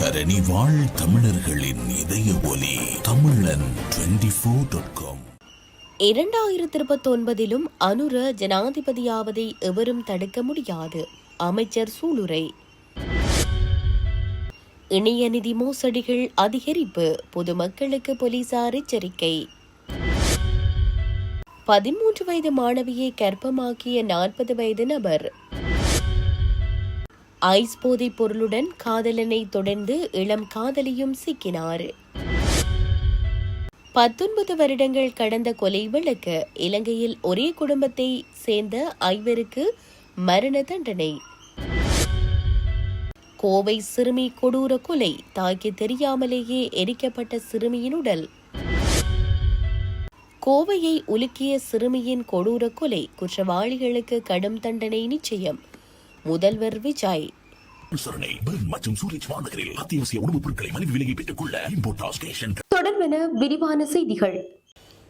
தரணி வாழ் தமிழர்களின் இதய ஒலி தமிழன் 24.com. 2029 அனுர ஜனாதிபதியாவதை எவரும் தடுக்க முடியாது. அமைச்சர் சூளுரை. இணைய நிதி மோசடிகள் அதிகரிப்பு, பொதுமக்களுக்கு போலீசார் எச்சரிக்கை. 13 வயது மாணவியை கர்ப்பமாக்கிய 40 வயது நபர். ஐஸ் போதைப் பொருளுடன் காதலனை தொடர்ந்து இளம் காதலியும் சிக்கினார். 19 வருடங்கள் கடந்த கொலை வழக்கு, இலங்கையில் ஒரே குடும்பத்தை சேர்ந்த 5 மரண தண்டனை. கோவை சிறுமி கொடூர கொலை, தாய்க்கு தெரியாமலேயே எரிக்கப்பட்ட சிறுமியின் உடல். கோவையை உலுக்கிய சிறுமியின் கொடூர கொலை, குற்றவாளிகளுக்கு கடும் தண்டனை நிச்சயம். முதல்வர் விஜய். மற்றும் சூரஜ் வானகரில் அத்தியாவசிய உணவுப் பொருட்களை மலிவு விலையை பெற்றுக் கொள்ள இம்போர்ட் ஸ்டேஷன். தொடர்பென விரிவான செய்திகள்.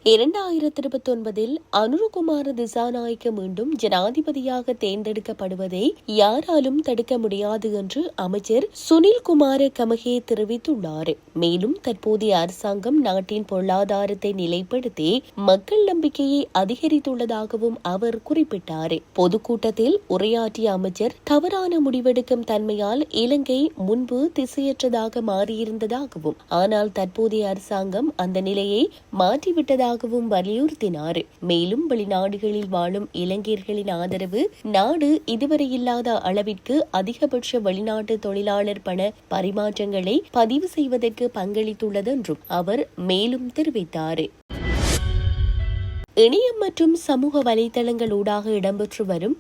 2029 அனுரகுமார திசாநாயக்க மீண்டும் ஜனாதிபதியாக தேர்ந்தெடுக்கப்படுவதை யாராலும் தடுக்க முடியாது என்று அமைச்சர் சுனில்குமார கமகே தெரிவித்துள்ளார். மேலும் தற்போதைய அரசாங்கம் நாட்டின் பொருளாதாரத்தை நிலைப்படுத்தி மக்கள் நம்பிக்கையை அதிகரித்துள்ளதாகவும் அவர் குறிப்பிட்டார். பொதுக்கூட்டத்தில் உரையாற்றிய அமைச்சர் தவறான முடிவெடுக்கும் தன்மையால் இலங்கை முன்பு திசையற்றதாக மாறியிருந்ததாகவும், ஆனால் தற்போதைய அரசாங்கம் அந்த நிலையை மாற்றிவிட்டதாக வலியுறுத்தினார். மேலும் வெளிநாடுகளில் வாழும் இலங்கையர்களின் ஆதரவு நாடு இதுவரை இல்லாத அளவிற்கு அதிகபட்ச வெளிநாட்டு தொழிலாளர் பண பரிமாற்றங்களை பதிவு செய்வதற்கு பங்களித்துள்ளது என்றும் அவர் மேலும் தெரிவித்தார். இணையம் மற்றும் சமூக வலைதளங்களூடாக இடம்பெற்று வரும்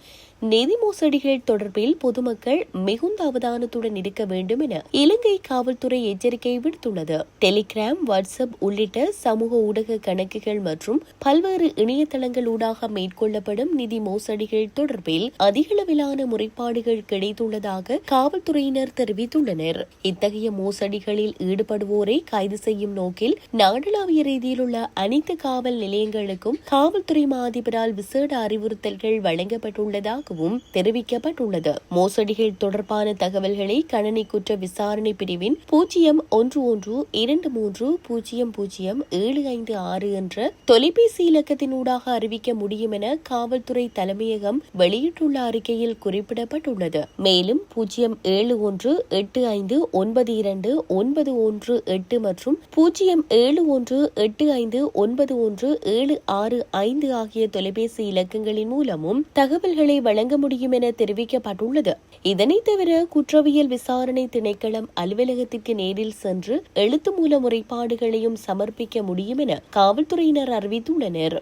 நிதி மோசடிகள் தொடர்பில் பொதுமக்கள் மிகுந்த அவதானத்துடன் இருக்க வேண்டும் என இலங்கை காவல்துறை எச்சரிக்கை விடுத்துள்ளது. டெலிகிராம், வாட்ஸ்அப் உள்ளிட்ட சமூக ஊடக கணக்குகள் மற்றும் பல்வேறு இணையதளங்களூடாக மேற்கொள்ளப்படும் நிதி மோசடிகள் தொடர்பில் அதிகளவிலான முறைப்பாடுகள் கிடைத்துள்ளதாக காவல்துறையினர் தெரிவித்துள்ளனர். இத்தகைய மோசடிகளில் ஈடுபடுவோரை கைது செய்யும் நோக்கில் நாடளாவிய ரீதியில் உள்ள அனைத்து காவல் நிலையங்களுக்கும் காவல்துறை மாதிபரால் விசேட அறிவுறுத்தல்கள் வழங்கப்பட்டுள்ளதாக தெரிவிக்கப்பட்டுள்ளது. மோசடிகள் தொடர்பான தகவல்களை கணனி குற்ற விசாரணை பிரிவின் 011223007556 என்ற தொலைபேசி இலக்கத்தினூடாக அறிவிக்க முடியும் என காவல்துறை தலைமையகம் வெளியிட்டுள்ள அறிக்கையில் குறிப்பிடப்பட்டுள்ளது. மேலும் 0718592918 மற்றும் 0718591765 ஆகிய தொலைபேசி இலக்கங்களின் மூலமும் தகவல்களை வழங்க முடியும் என தெரிவிக்கப்பட்டுள்ளது. இதனைத் தவிர குற்றவியல் விசாரணை திணைக்களம் அலுவலகத்திற்கு நேரில் சென்று எழுத்து மூல முறைப்பாடுகளையும் சமர்ப்பிக்க முடியும் என காவல்துறையினர் அறிவித்துள்ளனர்.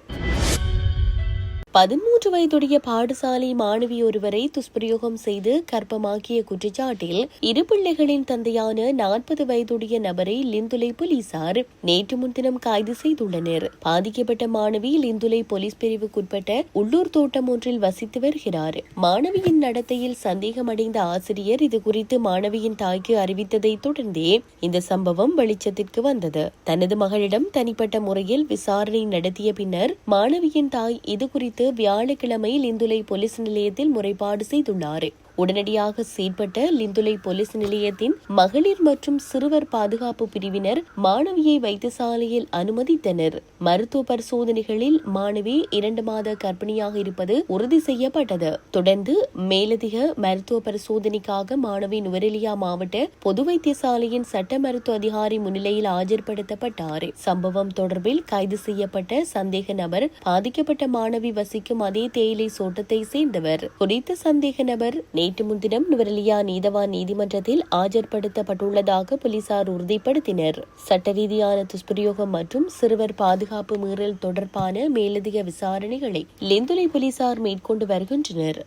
13 வயதுடைய பாடசாலை மாணவி ஒருவரை துஷ்பிரயோகம் செய்து கர்ப்பமாக்கிய குற்றச்சாட்டில் 2 பிள்ளைகளின் தந்தையான 40 வயதுடைய நபரை லிந்துலை போலீசார் நேற்று முன்தினம் கைது செய்துள்ளனர். பாதிக்கப்பட்ட மாணவி லிந்துலை போலீஸ் பிரிவுக்குட்பட்ட உள்ளூர் தோட்டம் ஒன்றில் வசித்து வருகிறார். மாணவியின் நடத்தையில் சந்தேகமடைந்த ஆசிரியர் இதுகுறித்து மாணவியின் தாய்க்கு அறிவித்ததை தொடர்ந்தே இந்த சம்பவம் வெளிச்சத்திற்கு வந்தது. தனது மகளிடம் தனிப்பட்ட முறையில் விசாரணை நடத்திய பின்னர் மாணவியின் தாய் இதுகுறித்து வியாழக்கிழமை லிந்துலை போலீஸ் நிலையத்தில் முறைப்பாடு செய்துள்ளார். உடனடியாக செயற்பட்ட லிந்துலை போலீஸ் நிலையத்தின் மகளிர் மற்றும் சிறுவர் பாதுகாப்பு பிரிவினர் மாணவியை வைத்தியசாலையில் அனுமதித்தனர். மருத்துவ பரிசோதனைகளில் மாணவி 2 மாத கர்ப்பிணியாக இருப்பது உறுதி செய்யப்பட்டது. தொடர்ந்து மேலதிக மருத்துவ பரிசோதனைக்காக மாணவி நுவரெலியா மாவட்ட பொது வைத்தியசாலையின் சட்ட மருத்துவ அதிகாரி முன்னிலையில் ஆஜர்படுத்தப்பட்டார். சம்பவம் தொடர்பில் கைது செய்யப்பட்ட சந்தேக நபர் பாதிக்கப்பட்ட மாணவி வசிக்கும் அதே தேயிலை தோட்டத்தை சேர்ந்தவர். குறித்த சந்தேக நபர் நேற்று முன்தினம் நுவரெலியா நீதவான் நீதிமன்றத்தில் ஆஜர்படுத்தப்பட்டுள்ளதாக போலீசார் உறுதிப்படுத்தினர். சட்ட ரீதியான துஷ்பிரயோகம் மற்றும் சிறுவர் பாதுகாப்பு மீறல் தொடர்பான மேலதிக விசாரணைகளை லிந்துலை போலீசார் மேற்கொண்டு வருகின்றனர்.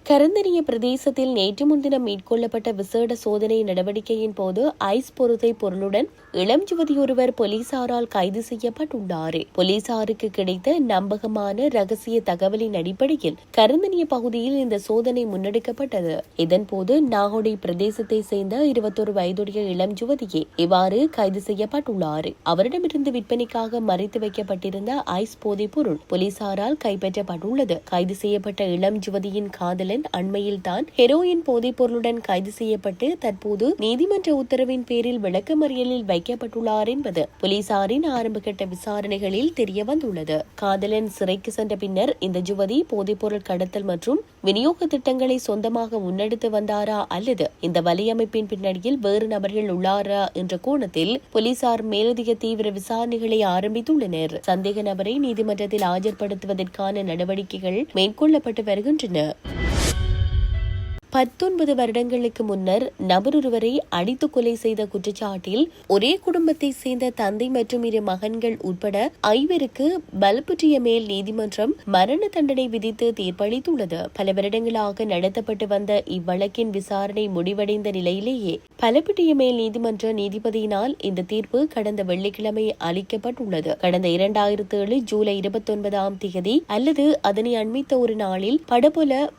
கரந்தனிய பிரதேசத்தில் நேற்று முன்தினம் மேற்கொள்ளப்பட்ட விசேட சோதனை நடவடிக்கையின் போது ஐஸ் பொருத்தை பொருளுடன் இளம் யுவதியொருவர் போலீசாரால் கைது செய்யப்பட்டுள்ளார். போலீசாருக்கு கிடைத்த நம்பகமான ரகசிய தகவலின் அடிப்படையில் கரந்தனிய பகுதியில் இந்த சோதனை முன்னெடுக்கப்பட்டது. இதன்போது நாகோடை பிரதேசத்தை சேர்ந்த 21 வயதுடைய இளம் யுவதியே இவ்வாறு கைது செய்யப்பட்டுள்ளார். அவரிடமிருந்து விற்பனைக்காக மறைத்து வைக்கப்பட்டிருந்த ஐஸ் போதைப் பொருள் போலீசாரால் கைப்பற்றப்பட்டுள்ளது. கைது செய்யப்பட்ட இளம் யுவதியின் காதலன் மகன் அண்மையில்தான் ஹெரோயின் போதைப் பொருளுடன் கைது செய்யப்பட்டு தற்போது நீதிமன்ற உத்தரவின் பேரில் விளக்கமறியலில் வைக்கப்பட்டுள்ளார் என்பது போலீசாரின் ஆரம்பகட்ட விசாரணைகளில் தெரியவந்துள்ளது. காதலன் சிறைக்கு சென்ற பின்னர் இந்த யுவதி போதைப்பொருள் கடத்தல் மற்றும் விநியோக திட்டங்களை சொந்தமாக முன்னெடுத்து வந்தாரா அல்லது இந்த வலையமைப்பின் பின்னணியில் வேறு நபர்கள் உள்ளாரா என்ற கோணத்தில் போலீசார் மேலதிக தீவிர விசாரணைகளை ஆரம்பித்துள்ளனர். சந்தேக நபரை நீதிமன்றத்தில் ஆஜர்படுத்துவதற்கான நடவடிக்கைகள் மேற்கொள்ளப்பட்டு வருகின்றன. 19 வருடங்களுக்கு முன்னர் நபரொருவரை அடித்து கொலை செய்த குற்றச்சாட்டில் ஒரே குடும்பத்தை சேர்ந்த தந்தை மற்றும் 2 மகன்கள் உட்பட 5 பலப்புற்றிய மேல் நீதிமன்றம் மரண தண்டனை விதித்து தீர்ப்பளித்துள்ளது. பல வருடங்களாக நடத்தப்பட்டு வந்த இவ்வழக்கின் விசாரணை முடிவடைந்த நிலையிலேயே பலப்புற்றிய மேல் நீதிமன்ற நீதிபதியினால் இந்த தீர்ப்பு கடந்த வெள்ளிக்கிழமை அளிக்கப்பட்டுள்ளது. கடந்த 2007 ஜூலை 29 அல்லது அதனை அண்மித்த ஒரு நாளில்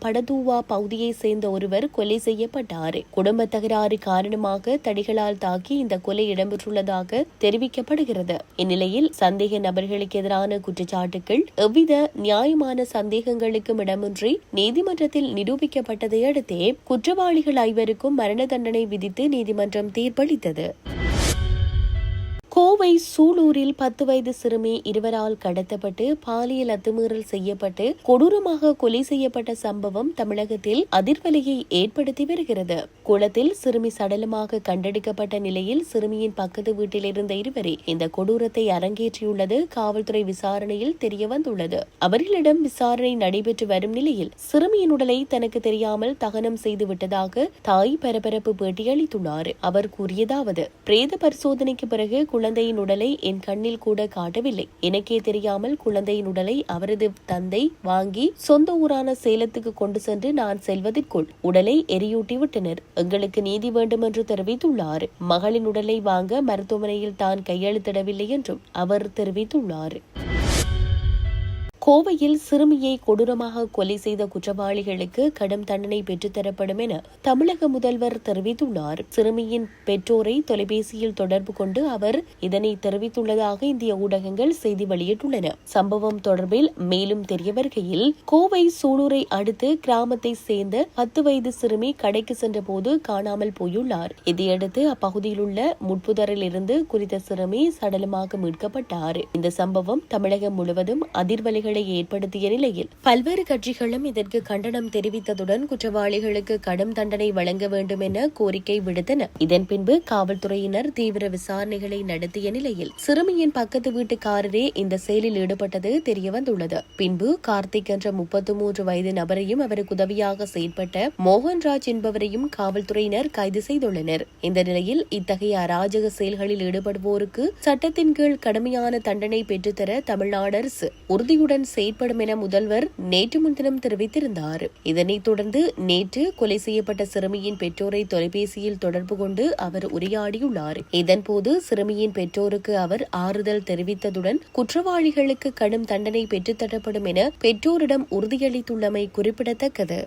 படதூவா பகுதியை சேர்ந்த ஒருவர் கொலை செய்யப்பட்டார். குடும்ப தகராறு காரணமாக தடிகளால் தாக்கி இந்த கொலை இடம்பெற்றுள்ளதாக தெரிவிக்கப்படுகிறது. இந்நிலையில் சந்தேக நபர்களுக்கு எதிரான குற்றச்சாட்டுகள் எவ்வித நியாயமான சந்தேகங்களுக்கும் இடமின்றி நீதிமன்றத்தில் நிரூபிக்கப்பட்டதை அடுத்தே குற்றவாளிகள் 5 மரண தண்டனை விதித்து நீதிமன்றம் தீர்ப்பளித்தது. கோவை சூலூரில் 10 வயது சிறுமி இருவரால் கடத்தப்பட்டு பாலியல் அத்துமீறல் செய்யப்பட்டு கொடூரமாக கொலை செய்யப்பட்ட சம்பவம் தமிழகத்தில் அதிர்வலையை ஏற்படுத்தி வருகிறது. குளத்தில் சிறுமி சடலமாக கண்டெடுக்கப்பட்ட நிலையில் சிறுமியின் பக்கத்து வீட்டில் இருந்த இருவரே இந்த கொடூரத்தை அரங்கேற்றியுள்ளது காவல்துறை விசாரணையில் தெரியவந்துள்ளது. அவர்களிடம் விசாரணை நடைபெற்று வரும் நிலையில் சிறுமியின் உடலை தனக்கு தெரியாமல் தகனம் செய்து விட்டதாக தாய் பரபரப்பு பேட்டியளித்துள்ளார். அவர் கூறியதாவது: பிரேத பரிசோதனைக்கு பிறகு குழந்தையின் உடலை என் கண்ணில் கூட காட்டவில்லை. எனக்கே தெரியாமல் குழந்தையின் உடலை அவரது தந்தை வாங்கி சொந்த ஊரான சேலத்துக்கு கொண்டு சென்று நான் செல்வதற்குள் உடலை எரியூட்டி விட்டனர். எங்களுக்கு நீதி வேண்டும் என்று தெரிவித்துள்ளார். மகளின் உடலை வாங்க மருத்துவமனையில் தான் கையெழுத்திடவில்லை என்றும் அவர் தெரிவித்துள்ளார். கோவையில் சிறுமியை கொடூரமாக கொலை செய்த குற்றவாளிகளுக்கு கடும் தண்டனை பெற்றுத்தரப்படும் என தமிழக முதல்வர் தெரிவித்துள்ளார். சிறுமியின் பெற்றோரை தொலைபேசியில் தொடர்பு கொண்டு அவர் இதனை தெரிவித்துள்ளதாக இந்திய ஊடகங்கள் செய்தி வெளியிட்டுள்ளன. சம்பவம் தொடர்பில் மேலும் தெரிய வருகையில், கோவை சூலூரை அடுத்து கிராமத்தை சேர்ந்த 10 வயது சிறுமி கடைக்கு சென்ற போது காணாமல் போயுள்ளார். இதையடுத்து அப்பகுதியில் உள்ள முட்புதரில் இருந்து குறித்த சிறுமி சடலமாக மீட்கப்பட்டார். இந்த சம்பவம் தமிழகம் முழுவதும் அதிர்வலைகள் ஏற்படுத்திய நிலையில் பல்வேறு கட்சிகளும் இதற்கு கண்டனம் தெரிவித்ததுடன் குற்றவாளிகளுக்கு கடும் தண்டனை வழங்க வேண்டும் என கோரிக்கை விடுத்தன. இதன் பின்பு காவல்துறையினர் தீவிர விசாரணைகளை நடத்திய நிலையில் சிறுமியின் பக்கத்து வீட்டுக்காரரே இந்த செயலில் ஈடுபட்டது தெரியவந்துள்ளது. பின்பு கார்த்திக் என்ற 33 வயது நபரையும் அவருக்கு உதவியாக செயல்பட்ட மோகன்ராஜ் என்பவரையும் காவல்துறையினர் கைது செய்துள்ளனர். இந்த நிலையில் இத்தகைய அராஜக செயல்களில் ஈடுபடுவோருக்கு சட்டத்தின் கீழ் கடுமையான தண்டனை பெற்றுத்தர தமிழ்நாடு அரசு உறுதியுடன் செயற்படும் என முதல்வர் நேற்று முன்தினம் தெரிவித்திருந்தார். இதனைத் தொடர்ந்து நேற்று கொலை செய்யப்பட்ட சிறுமியின் பெற்றோரை தொலைபேசியில் தொடர்பு கொண்டு அவர் உரையாடியுள்ளார். இதன்போது சிறுமியின் பெற்றோருக்கு அவர் ஆறுதல் தெரிவித்ததுடன் குற்றவாளிகளுக்கு கடும் தண்டனை பெற்றுத்தரப்படும் என பெற்றோரிடம் உறுதியளித்துள்ளமை குறிப்பிடத்தக்கது.